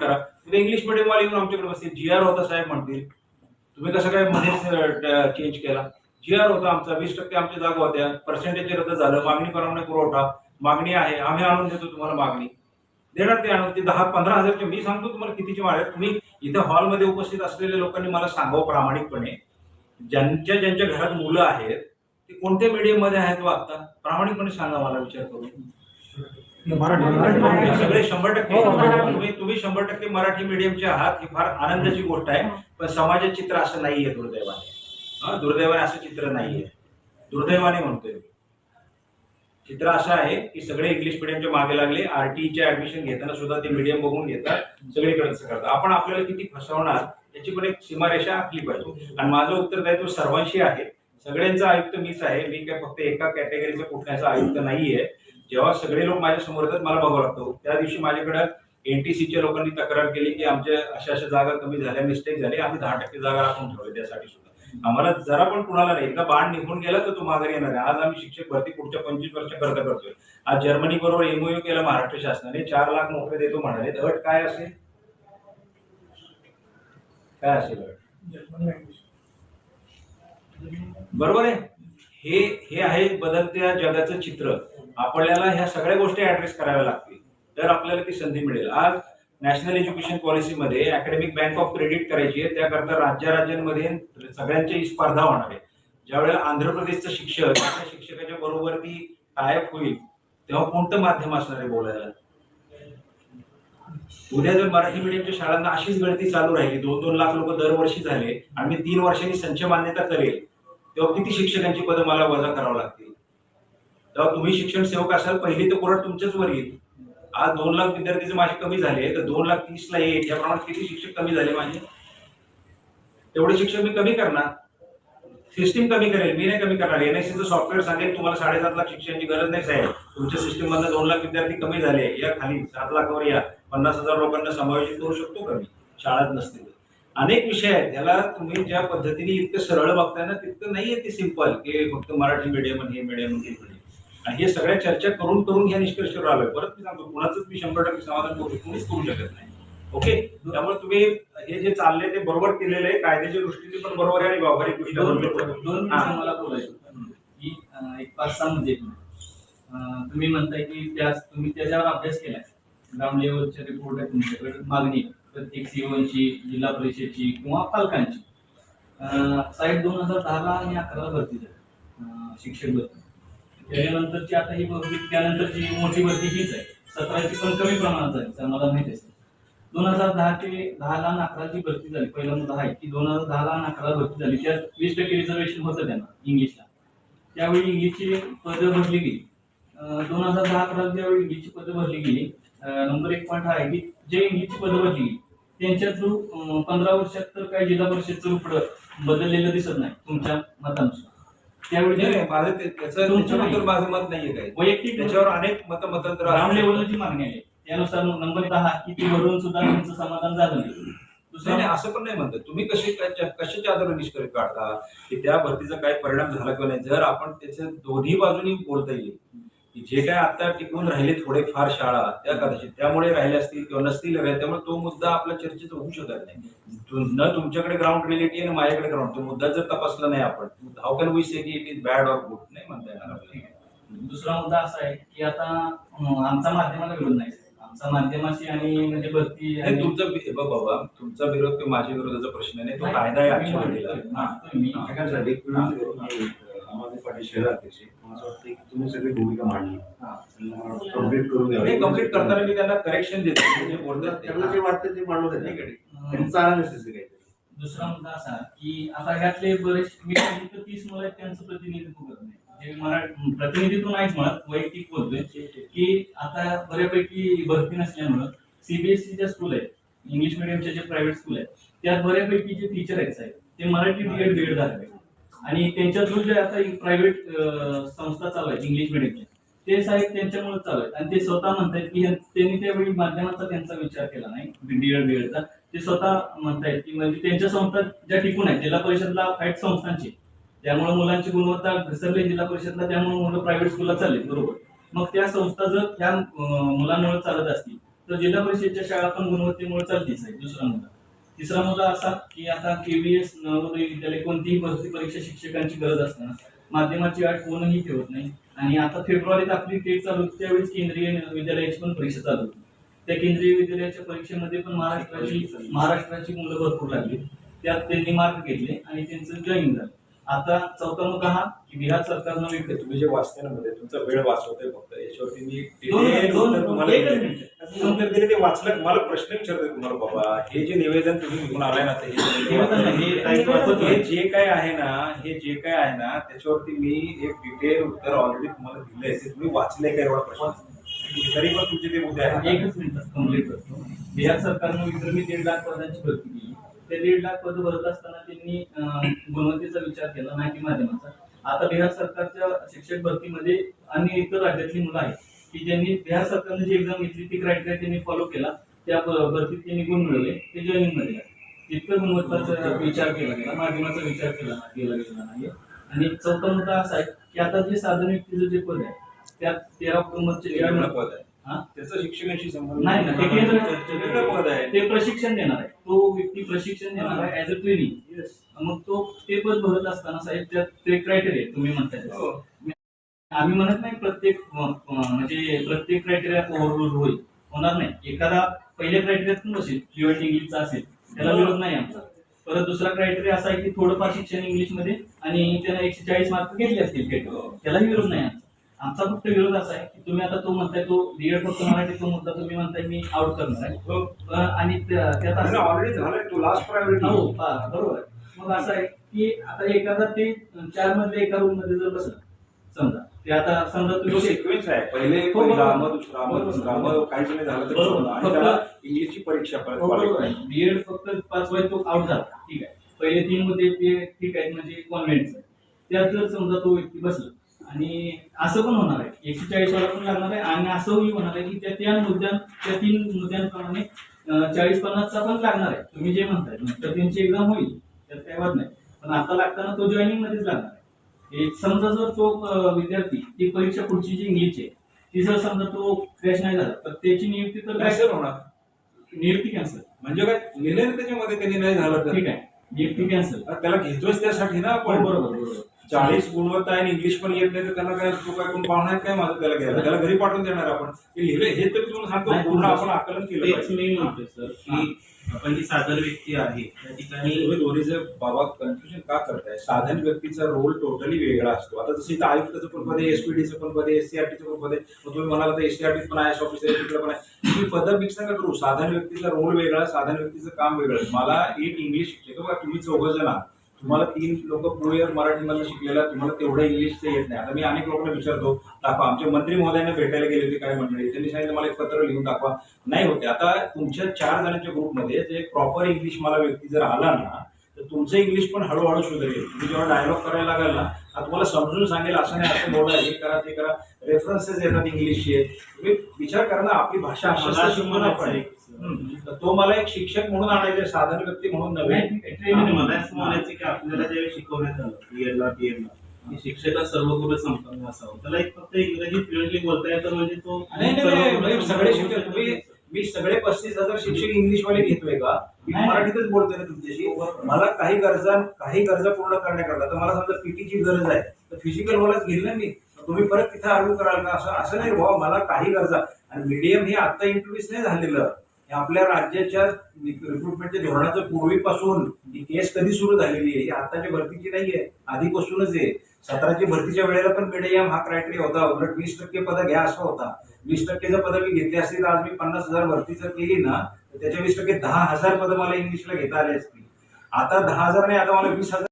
करा. उद्या English medium वाले येऊन आमच्याकडे बसतील, GR होता साहेब म्हणतील, तुम्ही कसं काय मध्येच चेंज केला. GR होता आमचा, 20% आमच्या जागा होत्या, पर्सेंटेज रद्द झालं, मागणीप्रमाणे पुरवठा, मागणी आहे, आम्ही आणून देतो तुम्हाला मागणी देणार, ते आणून ते 10-15 हजारचे. मी सांगतो तुम्हाला कितीची माळ आहे. तुम्ही इथं हॉलमध्ये उपस्थित असलेल्या लोकांनी मला सांगावं प्रामाणिकपणे, ज्यांच्या ज्यांच्या घरात मुलं आहेत ते कोणत्या मीडियम मध्ये आहेत वागता, प्रामाणिकपणे सांगा मला विचार करून. सगळे 100% तुम्ही 100% मराठी मीडियमचे आहात, ही फार आनंदाची गोष्ट आहे. पण समाजात चित्र असं नाहीये दुर्दैवाने. दुर्दैवाने असं चित्र नाहीये, दुर्दैवाने म्हणतोय. चित्र असं आहे की सगळे इंग्लिश मिडियमच्या मागे लागले. RTEचे ऍडमिशन घेताना सुद्धा ते मीडियम बघून घेतात, सगळीकडे असं करतात. आपण आपल्याला किती फसवणार याची पण एक सीमारेषा आखली पाहिजे. आणि माझं उत्तरदायित्व सर्वांशी आहे. सगळ्यांचा आयुक्त मीच आहे. मी काय फक्त एका कॅटेगरीचा कुठल्याचा आयुक्त नाहीये. जेव्हा सगळे लोक माझ्या समोर येतात मला बघावं लागतं. त्या दिवशी माझ्याकडे NTCच्या लोकांनी तक्रार केली की आमच्या अशा जागा कमी झाल्या, मिस्टेक झाली, आम्ही 10% जागा राखून ठेवली. त्यासाठी सुद्धा आम्हाला जरा पण कुणाला नाही, एकदा बाण निघून गेला तर तो माघारी येणार आहे. आज आम्ही शिक्षक भरती पुढच्या 25 वर्ष करतोय. आज जर्मनी बरोबर MOU केला महाराष्ट्र शासनाने, 4 लाख नोकरी देतो म्हणाले. अट काय असेल, काय असेल अट? बरोबर आहे. हे आहे बदलत्या जगाचं चित्र. आपल्याला ह्या सगळ्या गोष्टी ऍड्रेस कराव्या लागतील तर आपल्याला ती संधी मिळेल. आज नॅशनल एज्युकेशन पॉलिसीमध्ये अकॅडमिक बँक ऑफ क्रेडिट करायची आहे. त्याकरता राज्यामध्ये सगळ्यांची स्पर्धा होणार आहे. ज्यावेळेला आंध्र प्रदेशचं शिक्षक त्या शिक्षकाच्या बरोबर ती टायअप होईल तेव्हा कोणतं माध्यम असणार आहे बोलायला. उद्या जर मराठी मीडियमच्या शाळांना अशीच गळती चालू राहिली, 2-2 लाख लोक दरवर्षी झाले आणि मी 3 वर्षांनी संच मान्यता करेल, तेव्हा किती शिक्षकांची पदं मला वजा करावं लागतील. तेव्हा तुम्ही शिक्षण सेवक असाल, पहिली तर कोरड तुमच्याच वर येईल. आज 2 लाख विद्यार्थी माझे कमी झाले तर 2,30,000 येईल. याप्रमाणे किती शिक्षक कमी झाले माझे, तेवढे शिक्षक मी कमी करणार. सिस्टीम कमी करेल, मी नाही कमी करणार. NICचं सॉफ्टवेअर सांगेल तुम्हाला 7.5 लाख शिक्षकांची गरज नाही साहेब, तुमच्या सिस्टीम मधनं 2 लाख विद्यार्थी कमी झाले, या खाली 7 लाखावर या, 50,000 लोकांना समावेशित करू शकतो कमी, शाळात नसतील. अनेक विषय आहेत. त्याला तुम्ही ज्या पद्धतीने इतकं सरळ बघताय ना, तितकं नाहीये ते सिंपल की फक्त मराठी मीडियम आणि हे मीडियम हे मीडियम. आणि हे सगळ्या चर्चा करून ह्या निष्कर्षावर आलोय. परत मी सांगतो, कुणाचंच मी 100% समाधान कोणीच करू शकत नाही. ओके, त्यामुळे तुम्ही हे जे चालले ते बरोबर केलेलं आहे, कायद्याच्या दृष्टीने पण बरोबर आहे आणि व्यावहारिक दृष्टीने दोन मला बोलायचं की एक 5-6 म्हणजे तुम्ही म्हणताय की तुम्ही त्याच्यावर अभ्यास केलाय, ग्राउंड लेवलचे रिपोर्ट आहे तुमच्याकडे, मागणी प्रत्येक COची, जिल्हा परिषदेची किंवा पालकांची. साहेब 2010 आणि 11 भरती झाली शिक्षक भरती. त्यानंतरची आता ही त्यानंतरची मोठी भरती हीच आहे. 17ची पण कमी प्रमाणात झाली सर, मला माहिती आहे. 2010 ते 10 आणि 11ची भरती झाली. पहिला मुद्दा आहे की 2010 आणि 11 भरती झाली, त्यात 20% रिझर्वेशन होतं त्यांना इंग्लिशला. त्यावेळी इंग्लिशची पदं भरली गेली. 2010-11 ज्यावेळी इंग्लिशची पदं भरली गेली, नंबर 1 पॉईंट हा आहे की जे इंग्लिशची पदं भरली गेली त्यांच्या थ्रू 15 वर्षात तर काही जिल्हा परिषदचं रूप बदललेलं दिसत नाही तुमच्या मतानुसार. त्यावेळी त्याच्याबद्दल माझं मत नाहीये काही वैयक्तिक, त्याच्यावर अनेक मतमतांतर ग्राउंड लेवलची मागणी आहे. त्यानुसार नंबर 10 की ती भरून सुद्धा तुमचं समाधान झालं नाही. दुसरं असं पण नाही म्हणतात तुम्ही. कशाच्या आधारे निष्कर्ष काढता की त्या भरतीचा काय परिणाम झाला किंवा नाही. जर आपण त्याच्या दोन्ही बाजूनी बोलता येईल की जे काय आता टिकून राहिले थोडेफार शाळा त्या कदाचित त्यामुळे राहिल्या असतील किंवा नसतील राहिले, त्यामुळे तो मुद्दा आपल्या चर्चेत होऊ शकत नाही. न तुमच्याकडे ग्राउंड रिलेटी आणि माझ्याकडे ग्राउंड, तो मुद्दा जर तपासला नाही आपण, हाऊ कॅन वी से की it is bad or good, नाही म्हणता येणार आपल्याला. दुसरा मुद्दा असा आहे की आता आमचा माध्यमाला विरोध नाही, आमचा माध्यमाशी आणि म्हणजे भरती आणि तुमचा बाबा तुमचा विरोध किंवा माझ्या विरोधाचा प्रश्न नाही, तो कायदा आहे आजच्या घडीला. आम्हाला पाटील शहराध्यक्ष मला वाटतं की तुम्ही सगळी भूमिका मांडली, कम्प्लीट करून द्यावी. कम्प्लीट करताना मी त्यांना करेक्शन देतो, म्हणजे बोलतात त्यांना जे वाटतं ते मांडू द्या. त्यांचा नसेल काही. दुसरा मुद्दा असा की आता ह्यातले बरेच मी 30 मुलं आहेत त्यांचं प्रतिनिधित्व करत नाही. जे मराठी प्रतिनिधित्व नाहीच म्हणत, वैयक्तिक बोलतोय की आता बऱ्यापैकी भरती नसल्यामुळं CBSEच्या स्कूल आहेत, इंग्लिश मिडियमचे जे प्रायव्हेट स्कूल आहेत, त्यात बऱ्यापैकी जे टीचर आहेत साहेब ते मराठी BEd झाले आणि त्यांच्या थ्रू जे आता प्रायव्हेट संस्था चालू आहेत इंग्लिश मिडियमच्या, ते साहेब त्यांच्यामुळे चालू आहेत. आणि ते स्वतः म्हणतात की त्यांनी त्यावेळी माध्यमाचा त्यांचा विचार केला नाही BEdचा. ते स्वतः म्हणतायत की म्हणजे त्यांच्या संस्था ज्या टिकून आहेत जिल्हा परिषदला फाईट संस्थांची, त्यामुळे मुलांची गुणवत्ता घसरली जिल्हा परिषदला, त्यामुळे मुलं प्रायव्हेट स्कूलला चालले. बरोबर, मग त्या संस्था जर त्या मुलांमुळे चालत असतील तर जिल्हा परिषदच्या शाळा पण गुणवत्तेमुळे चालतीच आहे. दुसरा मुद्दा. तिसरा मुद्दा असा की आता KVS नवोदय विद्यालय कोणतीही भरती परीक्षा शिक्षकांची गरज असताना माध्यमाची अट कोणही ठेवत नाही. आणि आता फेब्रुवारीत आपली टेट चालू होती त्यावेळेस केंद्रीय विद्यालयाची पण परीक्षा चालू होती. त्या केंद्रीय विद्यालयाच्या परीक्षेमध्ये पण महाराष्ट्राची मुलं भरपूर लागली. त्यात त्यांनी मार्क घेतले आणि त्यांचं जॉईन झालं. आता चौथा मुद्दा हा की बिहार सरकारनं विकत तुम्ही जे वाचते ना मध्ये तुमचा वेळ वाचवतोय फक्त याच्यावरती मी दोन- तुम्हाला एकच मिनिट. नंतर दिले ते वाचलं. मला प्रश्न विचारतोय तुम्हाला बाबा, हे जे निवेदन तुम्ही घेऊन आलाय ना ते हे जे काय आहे ना त्याच्यावरती मी एक डिटेल उत्तर ऑलरेडी तुम्हाला दिलंय. ते तुम्ही वाचलंय का एवढा प्रश्न? तरी पण तुमचे ते मुद्दे आहेत. एकच मिनिटात कंप्लीट करतो. बिहार सरकारनं विक्रमी 1.5 लाख पदांची भरती केली. ते 1.5 लाख पद भरत असताना त्यांनी गुणवत्तेचा विचार केला नाही की माध्यमाचा. आता बिहार सरकारच्या शिक्षक भरतीमध्ये आणि इतर राज्यातली मुलं आहेत की ज्यांनी बिहार सरकारने जी एक्झाम घेतली ती क्रायटेरिया त्यांनी फॉलो केला. त्या भरतीत त्यांनी गुण मिळवले. ते जॉईनिंग मध्ये लागले. इतकं गुणवत्ताचा विचार केला गेला, माध्यमाचा विचार केला गेला नाही. आणि चौथा मुद्दा असा आहे की आता जे साधन व्यक्तीचं जे पद आहे त्यात 13 ऑक्टोबरचे पद आहे. त्याचं शिक्षणाशी संबंध नाही ना, ते वेगळं पद आहे. ते प्रशिक्षण देणार आहे. तो व्यक्ती प्रशिक्षण देणार आहे ऍज अ ट्रेनिंग. मग तो ते पद भरत असताना साहेब त्यात ते क्रायटेरिया तुम्ही म्हणताय. आम्ही म्हणत नाही म्हणजे प्रत्येक क्रायटेरिया ओव्हररूल होणार नाही. एखादा पहिल्या क्रायटेरियातून बसेल फ्लुएंट इंग्लिशचा असेल त्याला विरोध नाही आमचा. परत दुसरा क्रायटेरिया असा आहे की थोडंफार शिक्षण इंग्लिशमध्ये आणि त्याला 140 मार्क घेतले असतील त्यालाही विरोध नाही आमचा. आमचा फक्त विरोध असा आहे की तुम्ही आता तो म्हणताय तो बीएड फक्त मराठी तो मुद्दा तुम्ही म्हणताय मी आउट करणार आहे. आणि त्यात ऑलरेडी झालाय तो लास्ट प्रायोरिटी. हो बरोबर आहे. मग असं आहे की आता एखादा ते 4 मधले एका रूम मध्ये जर बसला समजा ते आता समजा तुम्ही सिक्वेन्स आहे. पहिले पहिला मग दुसरा मग तिसरा मग काहीच नाही झालं तर बरोबर. आणि त्याला इंग्लिशची परीक्षा बरोबर आहे. बीएड फक्त 5 वय तो आउट झाला ठीक आहे. पहिले 3 मुद्दे ते ठीक आहेत म्हणजे कॉन्व्हेंटचं. त्यात जर समजा तो व्यक्ती बसला आणि असं पण होणार आहे 140 वाला पण लागणार आहे आणि असंही होणार आहे की त्या 3 मुद्द्यांप्रमाणे 40-50चा पण लागणार आहे. तुम्ही जे म्हणताय तर त्यांची एक्झाम होईल त्यात काही वाद नाही. पण आता लागताना तो जॉईनिंग मध्येच लागणार आहे. एक समजा जर तो विद्यार्थी ती परीक्षा पुढची जी इंग्लिशची आहे ती जर समजा तो क्रॅश नाही झाला तर त्याची नियुक्ती तर कॅन्सल होणार. नियुक्ती कॅन्सल म्हणजे काय लिहिलं ना त्याच्यामध्ये त्यांनी नाही झालं तर ठीक आहे. नियुक्ती कॅन्सल. त्याला घेतोच त्यासाठी ना आपण. बरोबर 40 गुणवत्ता आहे इंग्लिश पण येत नाही तर त्यांना काय तो काय कोण पाहुणार काय माझं त्याला घ्यायला त्याला घरी पाठवून देणार आपण. ते लिहिलं हे तर तुम्हाला सांगतो पूर्ण आपण आकलन केलं तेच पाहिजे. मी म्हणतोय सर की आपण जी साधन व्यक्ती आहे त्या ठिकाणी तुम्ही दोन्हीचं बाबा कन्फ्युजन का करताय? साधन व्यक्तीचा रोल टोटली वेगळा असतो. आता जसं इथं आयुक्ताचं पण पद आहे, SPDचं पण पद आहे, SCRTचं पण पद आहे. मग तुम्ही म्हणाला तर SCRT पण आहे, ऑफिसर आहे, तिकडे पण आहे. तुम्ही पद मिक्स नका करू. साधन व्यक्तीचा रोल वेगळा, साधन व्यक्तीचं काम वेगळं. मला एक इंग्लिश शिक्षक बघा तुम्ही 4 जण आहात. तुम्हाला 3 लोक प्रोयर मराठीमध्ये शिकलेला तुम्हाला तेवढं इंग्लिशचं येत नाही. आता मी अनेक लोकांना विचारतो दाखवा. आमचे मंत्री महोदयांना भेटायला गेले होते काय मंडळी त्यांनी सांगितलं मला एक पत्र लिहून दाखवा. नाही होते. आता तुमच्या 4 जणांच्या ग्रुपमध्ये जे प्रॉपर इंग्लिश मला व्यक्ती जर आला ना तर तुमचं इंग्लिश पण हळूहळू सुधारेल. तुम्ही जेव्हा डायलॉग करायला लागाल ना तुम्हाला समजून सांगेल असं नाही असं बोला हे करा ते करा. रेफरन्सेस येतात इंग्लिशचे. तुम्ही विचार करा ना आपली भाषा अशी शिकवून आपण तर तो मला एक शिक्षक म्हणून आणायचे साधन व्यक्ती म्हणून नव्हे. मला असं म्हणायचं की आपल्याला जे शिकवण्यात आलं BEdला TEdला शिक्षकाला सर्व गुण संपन्न असावं. त्याला एक फक्त इंग्रजी फ्लुएंटली बोलता येतं म्हणजे तो नाही सगळे शिक्षक तुम्ही मी सगळे 35,000 शिक्षक इंग्लिशवाले घेतोय का? मी मराठीतच बोलतोय ना तुमच्याशी. मला काही गरजा पूर्ण करण्याकरता तर मला समजा पीटीची गरज आहे तर फिजिकल वालाच घेईल ना मी. तुम्ही परत तिथे आर्ग्यू कराल का? असं नाही भाऊ मला काही गरजा. आणि मीडियम हे आता इंट्रोड्यूस नाही झालेलं. आपल्या राज्याच्या रिक्रुटमेंटच्या धोरणाचं पूर्वीपासून ही केस कधी सुरू झालेली आहे. ही आताच्या भरतीची नाहीये आधीपासूनच आहे. 17ची भरतीच्या वेळेला पण मीडियम हा क्रायटेरिया होता. उलट 20% पदं घ्या असा होता. 20% जर पदं मी घेतली असती तर आज मी 50,000 भरती जर केली ना तर त्याच्या 20% 10,000 पदं मला इंग्लिशला घेता आली असती. आता 10,000 नाही आता मला 20,000